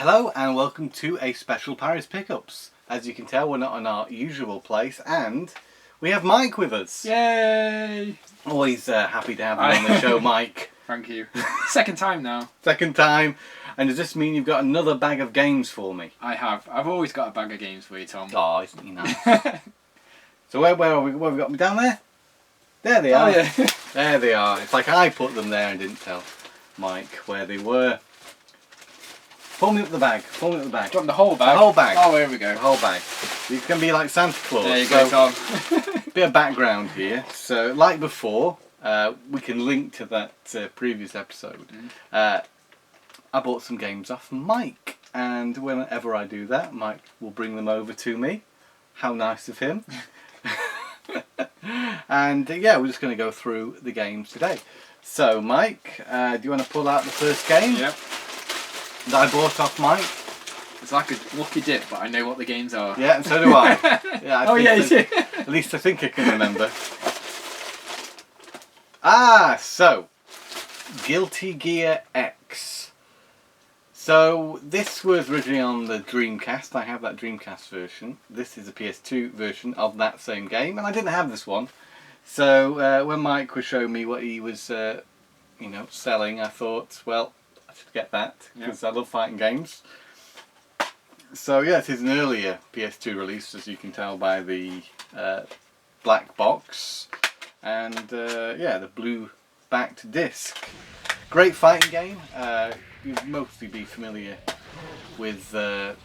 Hello and welcome to a special Parry Pickups. As you can tell, we're not in our usual place and we have Mike with us. Yay! Always happy to have you on the show, Mike. Thank you. Second time now. Second time. And does this mean you've got another bag of games for me? I have. I've always got a bag of games for you, Tom. Oh, isn't he nice? So where are we? Where have we got me down there? There they are. Oh, yeah. There they are. It's like I put them there and didn't tell Mike where they were. Pull me up the bag. Pull me up the bag. Do you want the whole bag? The whole bag. Oh, here we go. The whole bag. You can be like Santa Claus. There you go, Tom. Bit of background here. So, like before, we can link to that previous episode. I bought some games off Mike, and whenever I do that, Mike will bring them over to me. How nice of him. And yeah, we're just going to go through the games today. So, Mike, do you want to pull out the first game? Yep. That I bought off Mike? It's like a lucky dip, but I know what the games are. Yeah, and so do I. Yeah, oh yeah, you do. At least I think I can remember. Ah, so Guilty Gear X. So this was originally on the Dreamcast. I have that Dreamcast version. This is a PS2 version of that same game, and I didn't have this one. So when Mike was showing me what he was, selling, I thought, well, I should get that because I love fighting games. So yeah, it is an earlier PS2 release, as you can tell by the black box and the blue backed disc. Great fighting game. You'll mostly be familiar with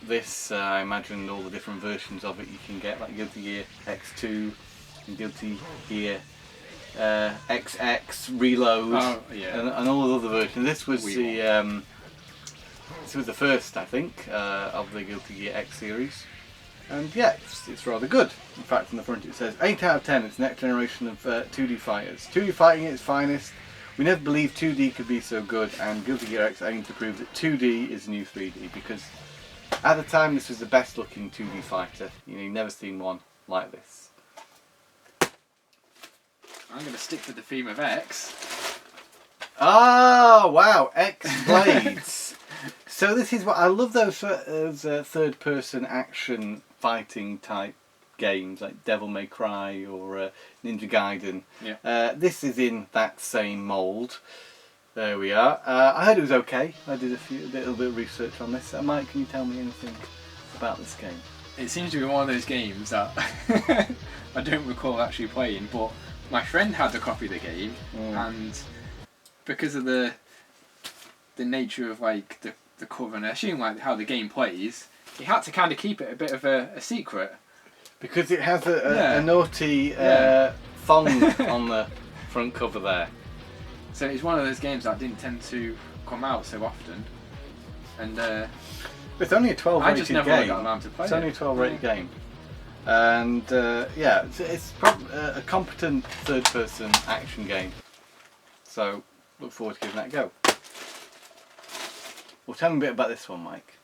this. I imagine all the different versions of it you can get, like Guilty Gear X2 and Guilty Gear XX Reload, and all the other versions. This was the first, I think, of the Guilty Gear X series, and yeah, it's rather good. In fact, on the front it says 8 out of 10. It's next generation of 2D fighters. 2D fighting at its finest. We never believed 2D could be so good, and Guilty Gear X aimed to prove that 2D is the new 3D, because at the time this was the best looking 2D fighter. You've never seen one like this. I'm going to stick with the theme of X. Oh wow, X Blades. So this is what I love, those third person action fighting type games like Devil May Cry or Ninja Gaiden. Yeah. This is in that same mould. There we are. I heard it was okay. I did a little bit of research on this. Mike, can you tell me anything about this game? It seems to be one of those games that I don't recall actually playing, but my friend had a copy of the game, and because of the nature of like the cover and I assume like how the game plays, he had to kind of keep it a bit of a secret. Because it has a naughty thong on the front cover there. So it's one of those games that didn't tend to come out so often, and it's only a 12 I rated just never game. got around to play It's only a 12 rated game, and it's a competent third person action game. So look forward to giving that a go. Well, tell me a bit about this one, Mike.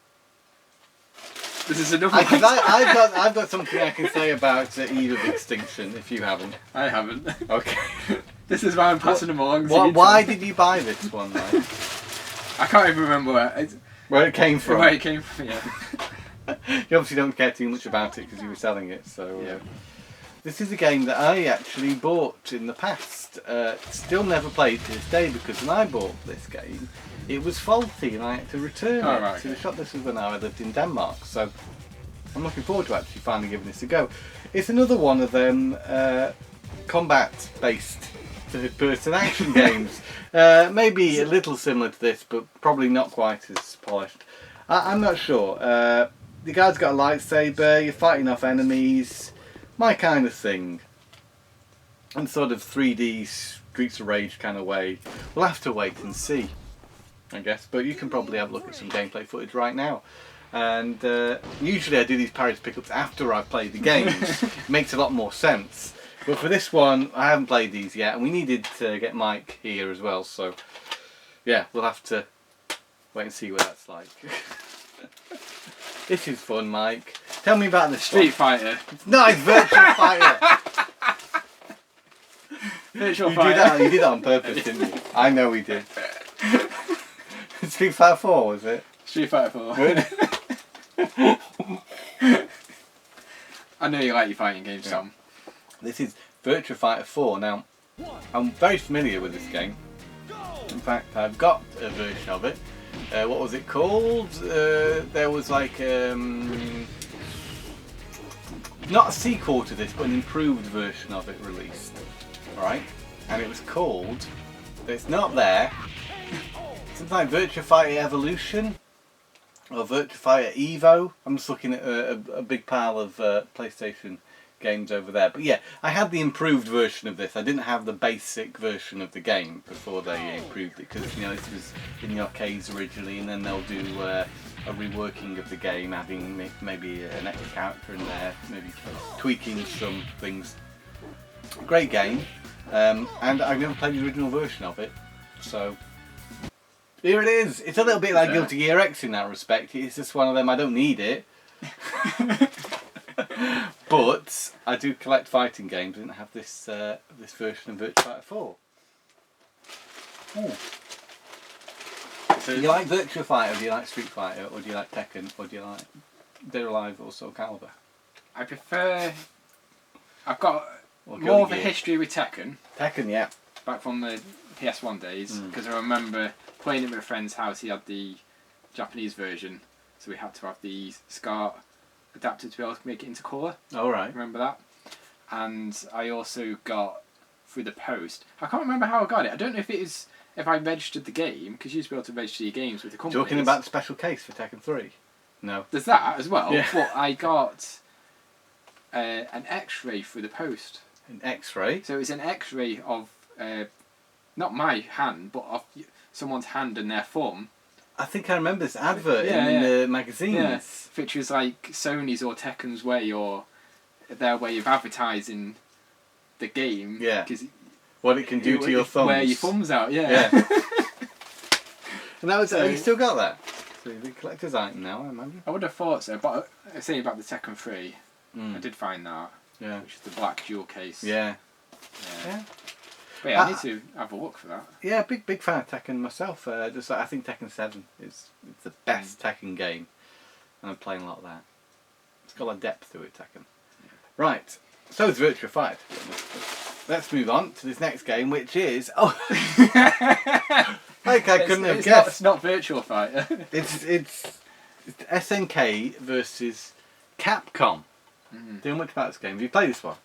This is another one. I've got something I can say about Eve of Extinction, if you haven't. I haven't. Okay. This is why I'm passing them along. Why did you buy this one, Mike? I can't even remember where it came from. Where it came from, yeah. You obviously don't care too much about it because you were selling it, so... Yeah. This is a game that I actually bought in the past. Still never played to this day because when I bought this game, it was faulty and I had to return it to the shop. This was when I lived in Denmark, so I'm looking forward to actually finally giving this a go. It's another one of them combat-based third-person action games. Maybe a little similar to this, but probably not quite as polished. I'm not sure. The guy's got a lightsaber, you're fighting off enemies, my kind of thing. And sort of 3D Streets of Rage kind of way. We'll have to wait and see, I guess, but you can probably have a look at some gameplay footage right now. And usually I do these Parry Pickups after I've played the games. It makes a lot more sense. But for this one, I haven't played these yet, and we needed to get Mike here as well, so yeah, we'll have to wait and see what that's like. This is fun, Mike. Tell me about this Street Fighter. No, it's Virtual Fighter. Virtual You Fighter. did that on purpose, didn't you? I know we did. Street Fighter 4, was it? Street Fighter 4. Good. I know you like your fighting games, Tom. This is Virtua Fighter 4. Now, I'm very familiar with this game. In fact, I've got a version of it. What was it called? There was like not a sequel to this, but an improved version of it released. Right? And it was called. It's not there. Something like Virtua Fighter Evolution or Virtua Fighter Evo. I'm just looking at a big pile of PlayStation games over there. But yeah, I had the improved version of this. I didn't have the basic version of the game before they improved it, because this was in the arcades originally, and then they'll do a reworking of the game, adding maybe an extra character in there, maybe tweaking some things. Great game, and I've never played the original version of it, so here it is. It's a little bit like Guilty Gear X in that respect. It's just one of them, I don't need it. But I do collect fighting games. I didn't have this this version of Virtua Fighter 4. So do you like Virtua Fighter, or do you like Street Fighter, or do you like Tekken, or do you like Dead or Alive or Soul Calibur? I prefer... I've got Or more of a Guilty Gear? history with Tekken. Tekken, yeah. Back from the PS1 days, because I remember playing it with a friend's house. He had the Japanese version, so we had to have the SCART adapter to be able to make it into colour. Alright. Remember that? And I also got through the post. I can't remember how I got it. I don't know if it is if I registered the game, because you used to be able to register your games with the company. Talking about the special case for Tekken 3? No. There's that as well. Yeah. But I got an X-ray through the post. An X-ray? So it's an X-ray of not my hand, but of someone's hand and their thumb. I think I remember this advert in the magazines. Yeah, which was like Sony's or Tekken's way, or their way of advertising the game. Yeah. 'Cause What it can do to your thumbs. wear your thumbs out, yeah. And that was, So- you still got that? So the collector's item now, I imagine. I would have thought so, but saying about the Tekken 3, I Mm. did find that, Yeah. which is the black jewel case. Yeah. Yeah. Yeah. But yeah, I need to have a look for that. Yeah, big fan of Tekken myself. Just I think Tekken 7 is it's the best Tekken game, and I'm playing a lot of that. It's got a lot of depth to it, Tekken. Right, so it's Virtua Fighter. Let's move on to this next game, which is like I couldn't have guessed. It's not Virtual Fighter. It's SNK versus Capcom. Do you know much about this game? Have you played this one?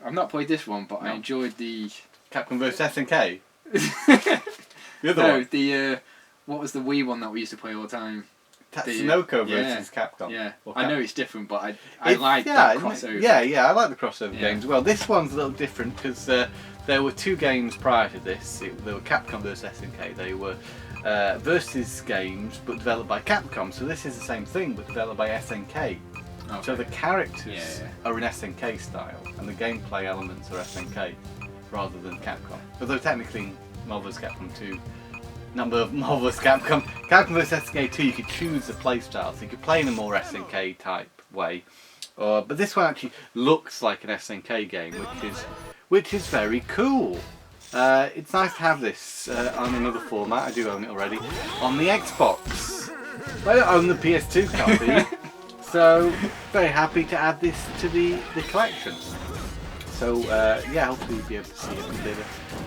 I've not played this one, but No. I enjoyed the. Capcom versus SNK. The other No, one. the what was the Wii one that we used to play all the time? Tatsunoko yeah. versus Capcom. Yeah, Or I know it's different, but I like that crossover. Yeah, I like the crossover Yeah. games as well. This one's a little different because there were two games prior to this. There were Capcom versus SNK. They were versus games, but developed by Capcom. So this is the same thing, but developed by SNK. Okay. So the characters Yeah. are in SNK style, and the gameplay elements are SNK rather than Capcom. Although technically, Marvel's Capcom 2. Number of Marvelous Capcom. Capcom vs SNK 2, you could choose the playstyle, so you could play in a more SNK type way. But this one actually looks like an SNK game, which is very cool. It's nice to have this on another format. I do own it already on the Xbox. I don't own the PS2 copy, so very happy to add this to the collection. So yeah, hopefully you'll be able to see a bit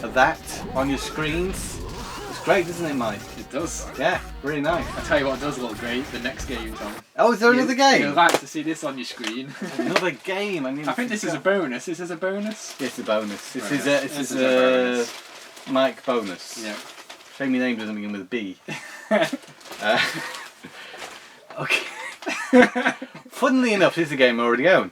of that on your screens. It's great, doesn't it, Mike? It does. Yeah, really nice. I tell you what does look great. The next game, Tom. Oh, is there another game? You'd like to see this on your screen. Another game. I think this is a bonus. This is a bonus. It's a bonus. This Right, is this is a a bonus. Mike bonus. Yeah. Shame your name doesn't begin with a B. Okay. Funnily enough, this is a game I already own.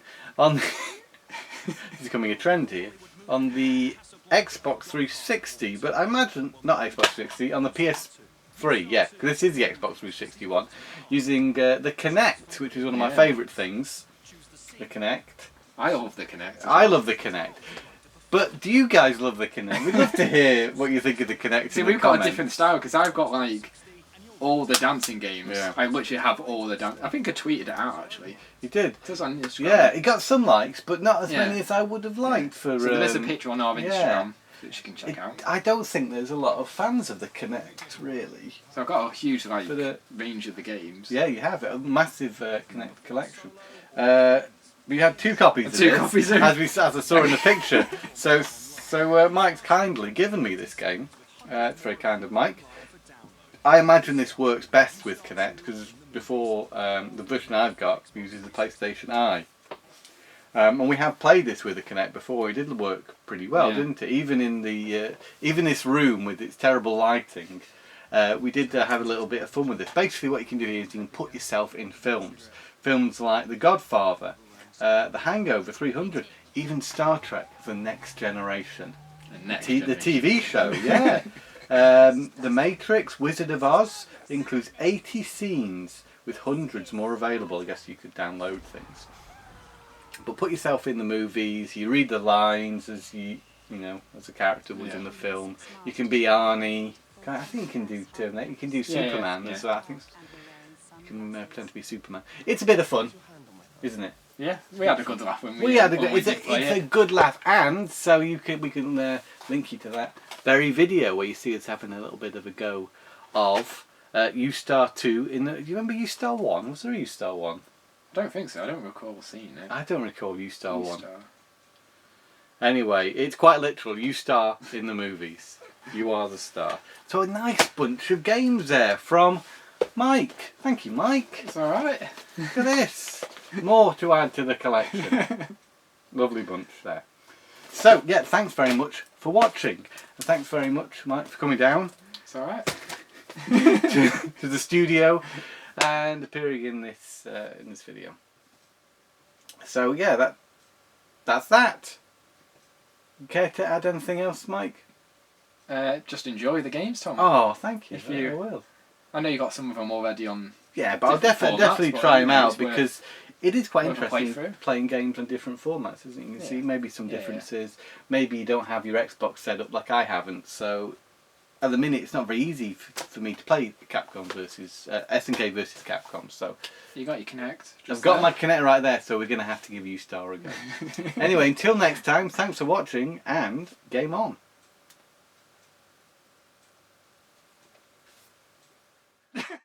It's becoming a trend here. On the Xbox 360, but I imagine not Xbox 360, on the PS3, yeah, because this is the Xbox 360 one, using the Kinect, which is one of my favourite things. The Kinect. I love the Kinect. I love the Kinect. But do you guys love the Kinect? We'd love to hear what you think of the Kinect. See, in the we've got a comments. different style because I've got like all the dancing games. Yeah. I literally have all the dance. I think I tweeted it out actually. You did. It does on Instagram. Yeah, it got some likes, but not as Yeah. many as I would have liked for. So there is a picture on our Instagram. yeah. which you can check out. I don't think there's a lot of fans of the Kinect, really. So I've got a huge But, range of the games. Yeah, you have a massive Kinect collection. We had 2 copies of Two this, copies of as I saw in the picture. So Mike's kindly given me this game. It's very kind of Mike. I imagine this works best with Kinect because before the version I've got uses the PlayStation Eye. And we have played this with a Kinect before. It did work pretty well, didn't it? Even in the even this room with its terrible lighting, we did have a little bit of fun with this. Basically, what you can do here is you can put yourself in films like The Godfather, The Hangover 300, even Star Trek: The Next Generation, the TV show. Yeah. The Matrix, Wizard of Oz includes 80 scenes with hundreds more available. I guess you could download things. But put yourself in the movies, you read the lines as you know, as a character would in the film. You can be Arnie. I think you can do Terminator. You can do Superman as well. I think you can pretend to be Superman. It's a bit of fun, isn't it? Yeah, we had a good laugh when we had a good. It's a good laugh, and so we can link you to that very video where you see us having a little bit of a go of U-Star 2. Do you remember U-Star 1? Was there a U-Star 1? I don't think so. I don't recall seeing it. I don't recall U-Star 1. Anyway, it's quite literal. You star in the movies. You are the star. So a nice bunch of games there from Mike. Thank you, Mike. It's alright. Look at this. More to add to the collection. Lovely bunch there. So, yeah, thanks very much for watching. And thanks very much, Mike, for coming down. It's alright. to the studio and appearing in this video. So, yeah, that's that. Care to add anything else, Mike? Just enjoy the games, Tom. Oh, thank you. I will. I know you got some of them already on. Yeah, but I'll definitely try them out because it is quite interesting playing games on different formats, isn't it? You can see maybe some differences. Maybe you don't have your Xbox set up like I haven't, so at the minute it's not very easy for me to play Capcom versus SNK versus Capcom. So you got your Kinect. I've got my Kinect right there, so we're going to have to give you Star a go. Anyway, until next time, thanks for watching and game on.